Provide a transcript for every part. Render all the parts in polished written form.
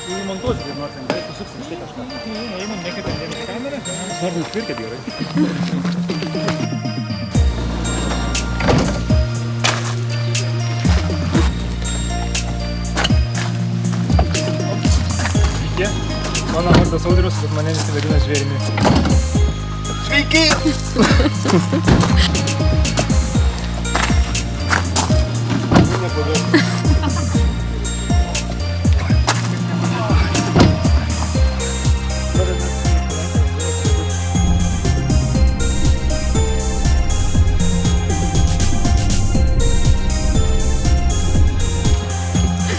Įmontuoti, kaip nors, tai susuksim štai kažką. Įmon, nekėpėm dėmesį kamerą, svarbu išpirkėt gerai. Sveiki, mano vardas Audrius, bet mane visi vadina žvėrimi. Sveiki!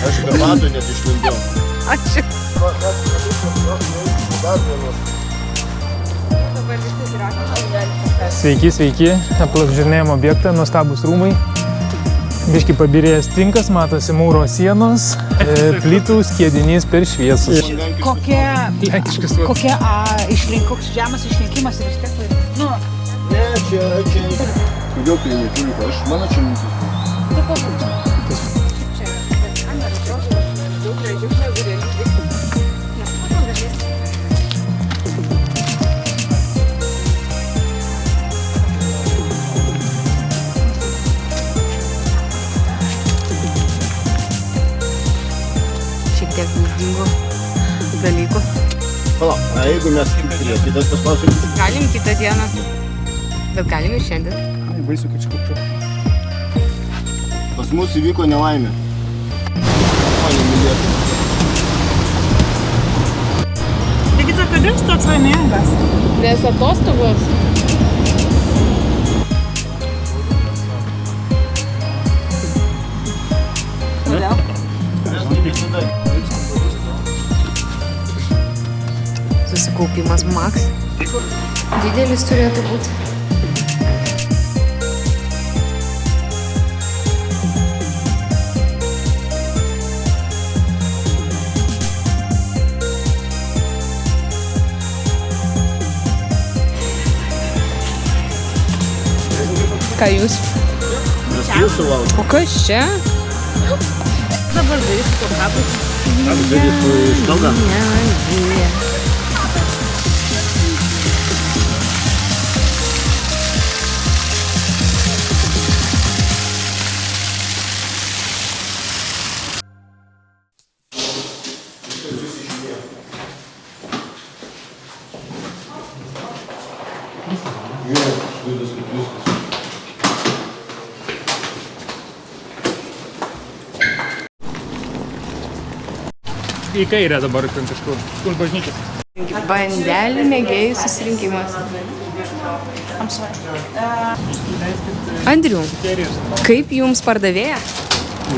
Aš garbato net išlindau. Ačiū. Sveiki, sveiki. Apžiūrinėjom objektą, nuostabus rūmai. Biški pabirėjęs tinkas, matosi mūro sienos, plytų skiedinys per šviesus. Kokia koks žemas išrinkimas ir vis tiek tai... Nu, Ne, čia... Kodėl tai neturi? Aš mano čia mintis. tai pabūdžiu. Čia, bet kamerą drožu, daug gražių negu realybės. Nes matau galės. Šiek tiek vaizdingų dalykų. Palauk, a jeigu mes kitą tas pasakysim? Galim kitą dieną, bet galim ir šiandien. Baisu, kad čia kupčiu. Pas mus įvyko nelaimė. Mane mylėtų. Taigi tu kodėl toks laimingas? Nes atostogos. Kodėl? Susikaupimas Max. Didelis turėtų būti. Ką jūs? Mes jūsų laukiam. O kas čia? Dabar darysiu to kabutį. Ar darytų iš kaldą? Į kairę dabar ten kažkur, už bažnyčios. Bandelių mėgėjų susirinkimas. Andrių, kaip jums pardavėja?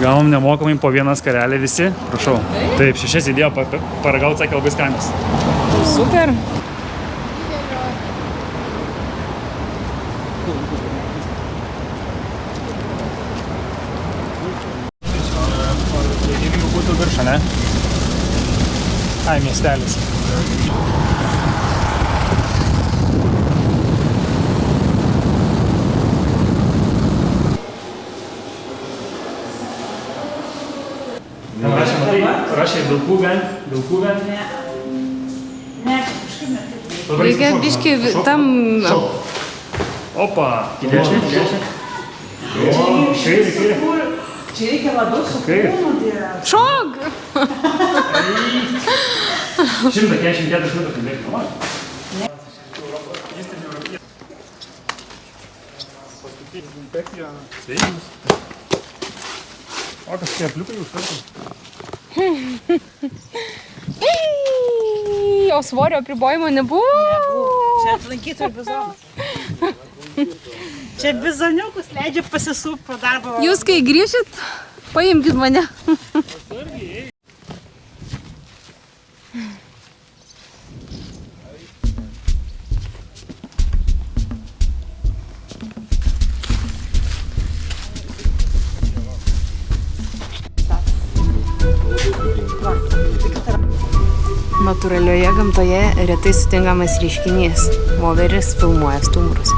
Gavom nemokamai po vieną skarelę visi. Prašau. Taip, 6 įdėjo paragauti, sakė labai skanios. Super. Jeigu būtų virš, ne? Ai, miestelis. Rašė Vilkuvę. Ne, kažkaip netaip. Reikia biški tam... Opa, į dešinę. Kairė. Čia reikia labiau su kūnu dirbti. Šok! 144 metų kalbėti. O kažkokie apliukai užtartų. O svorio apribojimo nebuvo? Čia lankytojų bizonas. Čia bizoniukus leidžia pasisūpti po darbo. Jūs kai grįšit, paimkit mane. Natūralioje gamtoje retai sutinkamas reiškinys. Voveris filmuoja stumbrus.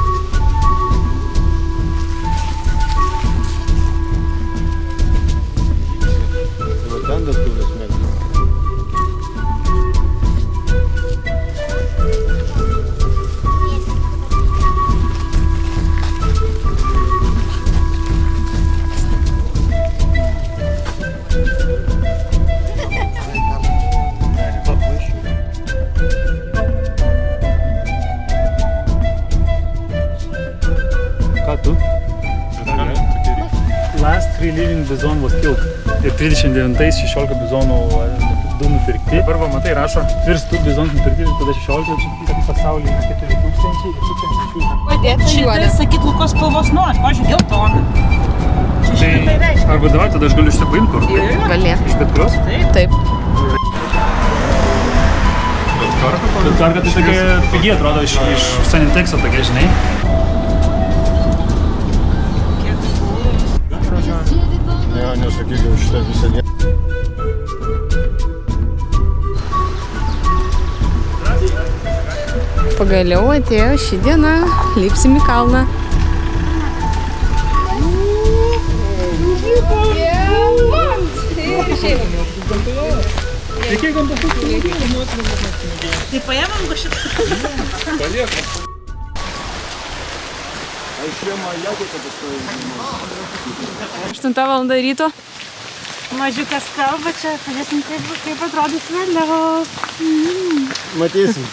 Tai va ten das turės mėgti. bizonų vos kilk. Ir 39-ais 16 bizonų 2 nupirkti. Dabar va, matai, rašo, virs tų bizonų nupirkti, tada 16, čia pasaulyje 4000 ir 1000. Padėta Šitai sakyt, Lukos spalvos nori, pažiūrėjau, geltoną. Čia šitai tai reiškia. Arba davai, tada aš galiu šitą paimti kur? Gali. Iš bet kurios? Taip. Bet karka tai tokia pigiai atrodo iš Sanitexo tokia, žinai. Ne, nesakyk jau šitą visą dieną. Pagaliau atėjo ši diena, lipsim į kalną. Tai paėmam šitą. Aš jiem jagotą pastoju. 8 val. Ryto. Mažiukas kalba čia, pažiūrėsim kaip atrodys vėliau. Matysim.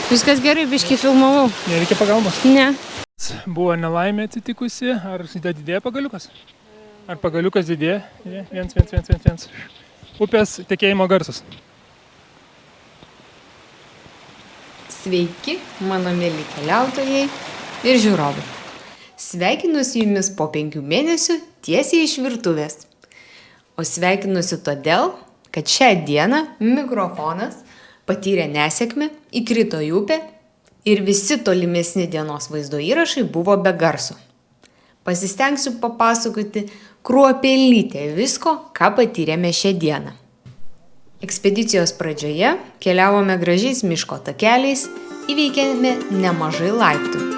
Viskas gerai, biškį filmavau. Nereikia pagalbos. Ne. Buvo nelaimė atsitikusi, ar didėja pagaliukas? Ar pagaliukas didėja? 1. Upės tekėjimo garsas. Sveiki, mano mėly keliautojai ir žiūrovai. Sveikinuosi jumis po 5 mėnesių tiesiai iš virtuvės. O sveikinuosi todėl, kad šią dieną mikrofonas patyrė nesėkmę, įkrito į upę ir visi tolimesni dienos vaizdo įrašai buvo be garso. Pasistengsiu papasakoti kruopelytę visko, ką patyrėme šią dieną. Ekspedicijos pradžioje keliavome gražiais miško takeliais, įveikėme nemažai laiptų.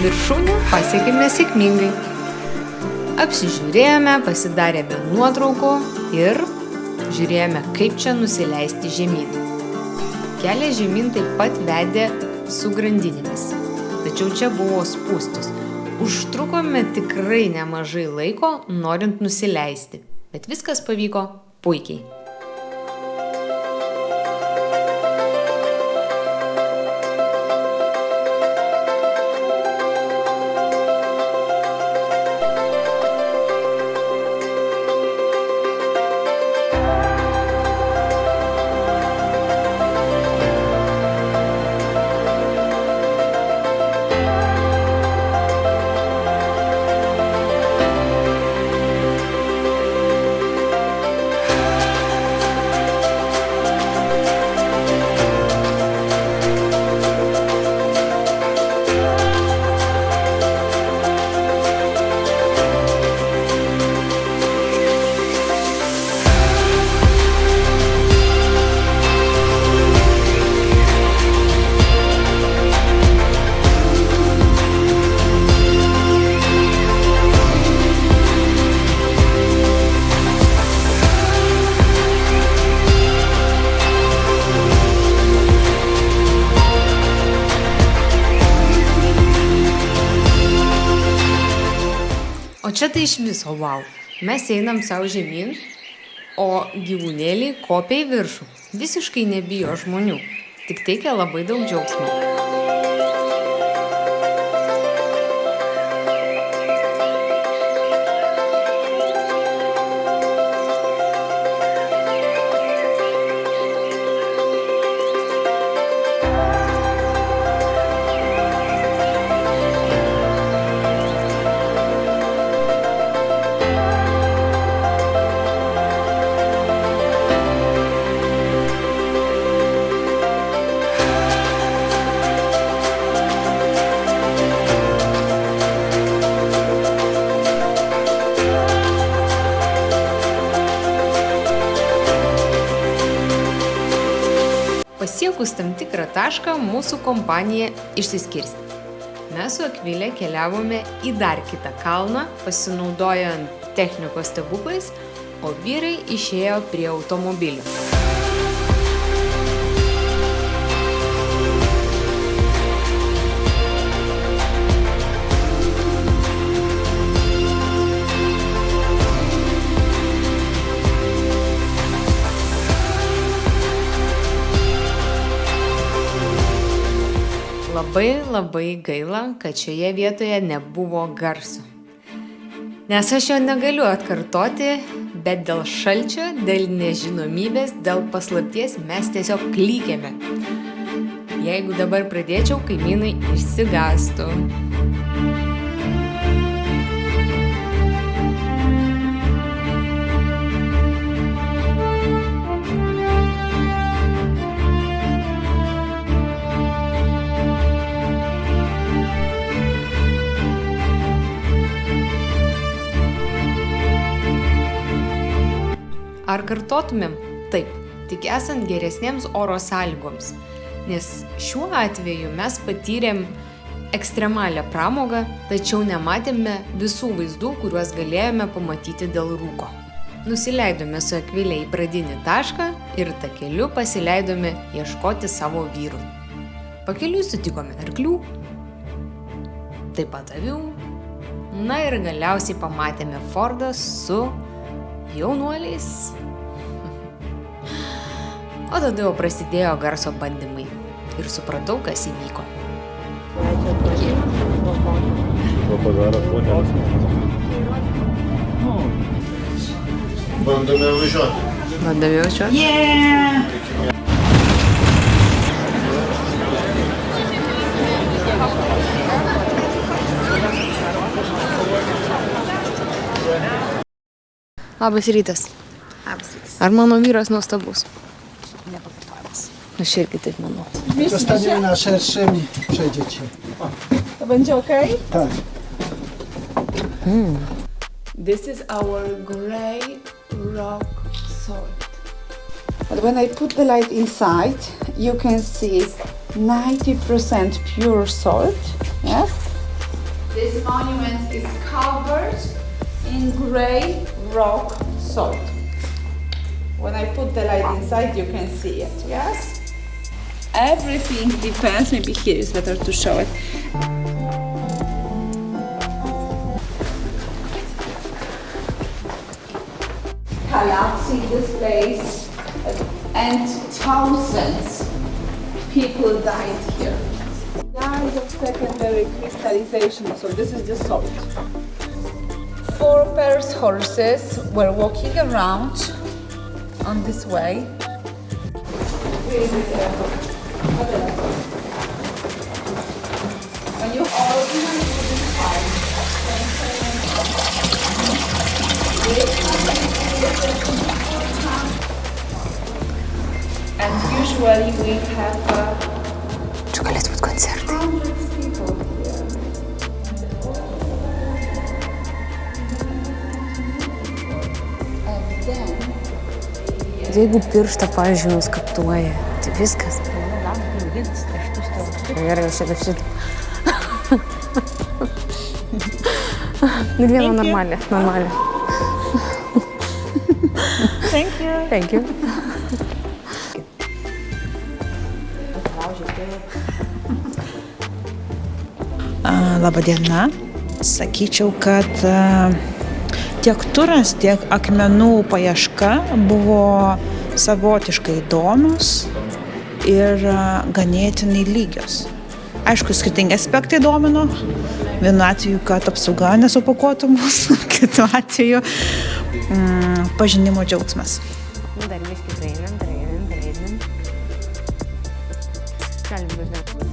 Viršūnę pasiekėme sėkmingai. Apsižiūrėjome, pasidarėme nuotraukų ir žiūrėjome, kaip čia nusileisti žemyn. Kelias žemyn taip pat vedė su grandinėmis, tačiau čia buvo spūstus. Užtrukome tikrai nemažai laiko, norint nusileisti, bet viskas pavyko puikiai. čia tai iš viso wow. Mes einam savo žemyn, o gyvūnėliai kopia į viršų. Visiškai nebijo žmonių. Tik teikia labai daug džiaugsmo. Pasiekus tam tikrą tašką, mūsų kompanija išsiskirstė. Mes su Akvile keliavome į dar kitą kalną, pasinaudojant technikos stebuklais, o vyrai išėjo prie automobilių. Labai gaila, kad šioje vietoje nebuvo garso. Nes aš jo negaliu atkartoti, bet dėl šalčio, dėl nežinomybės, dėl paslapties mes tiesiog klykėme. Jeigu dabar pradėčiau, kaimynai išsigąstų. Ar kartotumėm? Taip, tik esant geresniems oro sąlygoms, nes šiuo atveju mes patyrėm ekstremalią pramogą, tačiau nematėme visų vaizdų, kuriuos galėjome pamatyti dėl rūko. Nusileidome su Akvile į pradinį tašką ir takeliu pasileidome ieškoti savo vyrų. Pakeliui sutikome arklių, taip pat avių, na ir galiausiai pamatėme Fordą su jaunuoliais. O tada jau prasidėjo garso bandymai ir supratau, kas įvyko. Bandome važiuoti. Bandome važiuoti? Yeah! Labas rytas. Labas rytas. Ar mano vyras nuostabus? Niepakartojamas. Aš irgi taip manau. Zostaniemy na szerszym i przejdziecie. To będzie okej? Tak. This is our gray rock salt. But when I put the light inside, you can see 90% pure salt. Yes. This monument is covered in gray rock salt. When I put the light inside, you can see it. Yes. Everything depends. Maybe here is better to show it. Collapsing this place, and thousands people died here. Died of secondary crystallization, so this is the salt. 4 pairs horses were walking around on this way. When you and usually we have Čia galėtų būti koncertai. hundreds of people here. And then Jeigu pirštą, pavyzdžiui, nuskaptuoja, tai viskas. Gerai, aš šitą šitą. Vieną normalią. Thank you. Thank you. Labą dieną. Sakyčiau, kad tiek turas, tiek akmenų paieška buvo savotiškai įdomios ir ganėtinai lygios. Aišku, skirtingi aspektai domino. Vienu atveju, kad apsauga nesupakuotų mūsų, kitu atveju pažinimo džiaugsmas. Dar biškį einam. Galim važiuoti.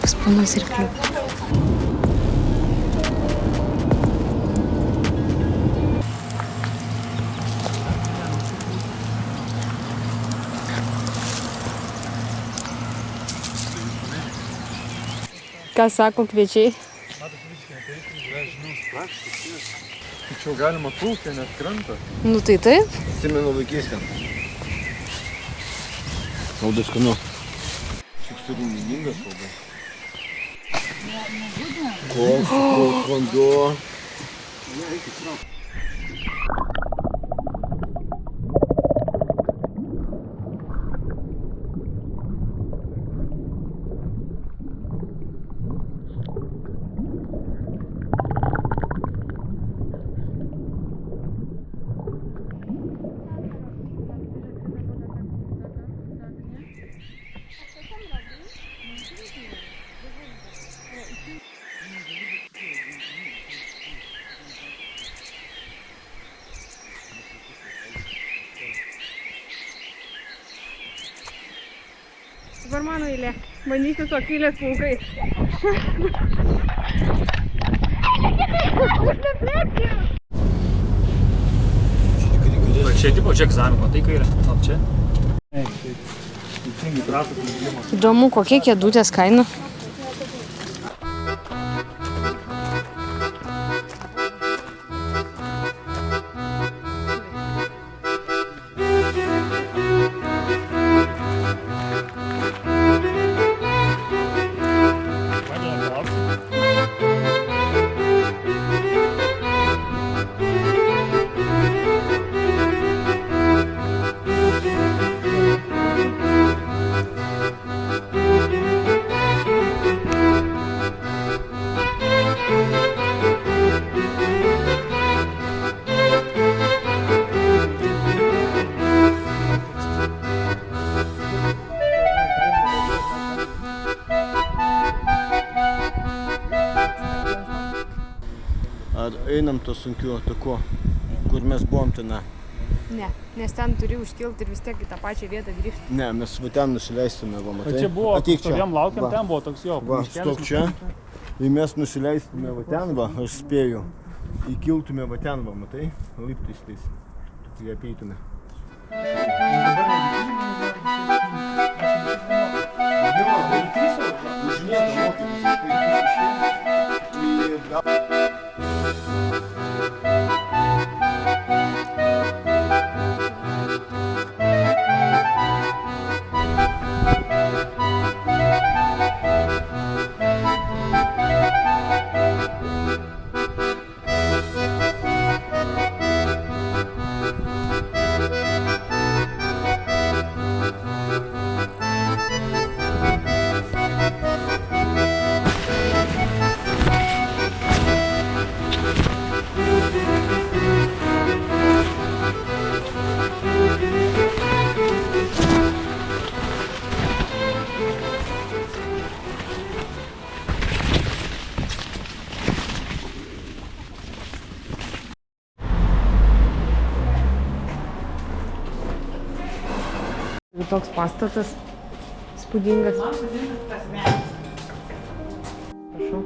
Sponos ir kliup. Ką sako kviečiai? Tačiau galima plaukti, net krantą. Nu tai taip. Atsimenu vaikystę. Labai skanu. Šiks rūminingas labai. Koks vanduo. Dabar mano eilė. Bandysiu su akvilės plaukais. Čia tipo, čia egzamino, tai kairė. Gal čia? Teisingai pratas. Įdomu, kokie kėdutės kaina? Ar einam to sunkiu taku, kur mes buvom ten? Ne, nes ten turi užkilti ir vis tiek į tą pačią vietą grįžti. Ne, mes va ten nusileistume, va, matai? Čia buvo, Ateik čia. stovėjom laukiam, Va. ten buvo toks jo. Va, stok čia. Ir mes nusileistume va ten, va, aš spėju. Įkiltume va ten, va, matai? Laiptais tais. Tu jį apeitume. Toks pastatas spūdingas. Prašau.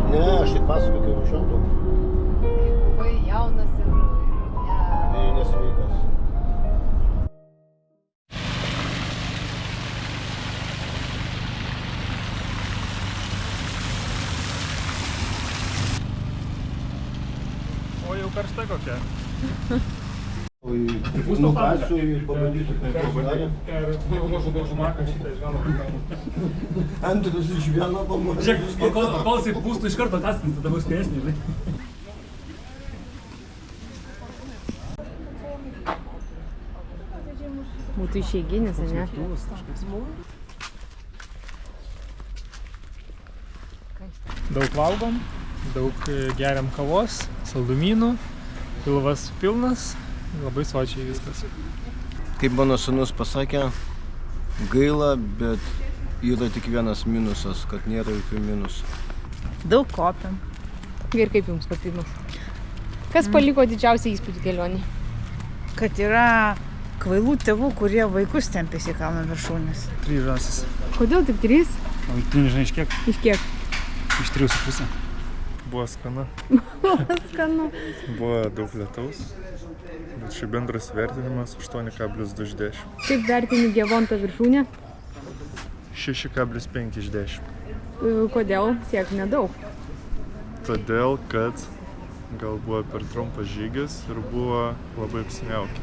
Ne, aš tik pasakoju, kaip rūšiuotų. Buvai jaunas ir Nesveikas. O jau karšta kokia. Nukasiu ir pabandysiu kaip pasidarė. Antrus iš vieno pamuosiu. Žiūrėk, kol jisai pūstų iš karto atsins, tada bus skėsnį, žinai. Būtų išeiginis, ne? Daug valgom, daug geriam kavos, saldumynų, pilvas pilnas, labai sočiai viskas. Kaip mano sūnus pasakė, gaila, bet yra tik vienas minusas, kad nėra jokių minusų. Daug kopiam. Ir kaip jums kopimas? Kas paliko didžiausią įspūdį kelionį? Kad yra kvailų tėvų, kurie vaikus tempėsi į kalno viršūnės. 3 žąsis. Kodėl tik 3? O tu nežinai iš kiek? Iš kiek? Iš 3,5. Buvo skana. Skanu. Buvo daug lietaus, bet šiaip bendras vertinimas 8,2 iš 10. Kaip vertini Gevonto viršūnę? 6,5 iš 10. Kodėl tiek nedaug? Todėl, kad gal buvo per trumpas žygis ir buvo labai apsiniaukę.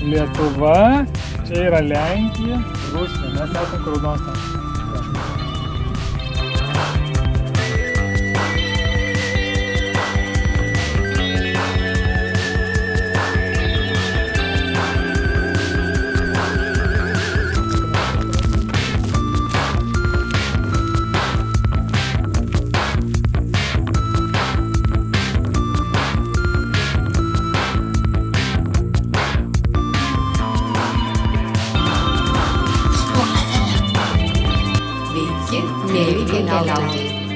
Lietuva, čia yra Lenkija, Rusija, mes esame Raudonos ten. mineralai.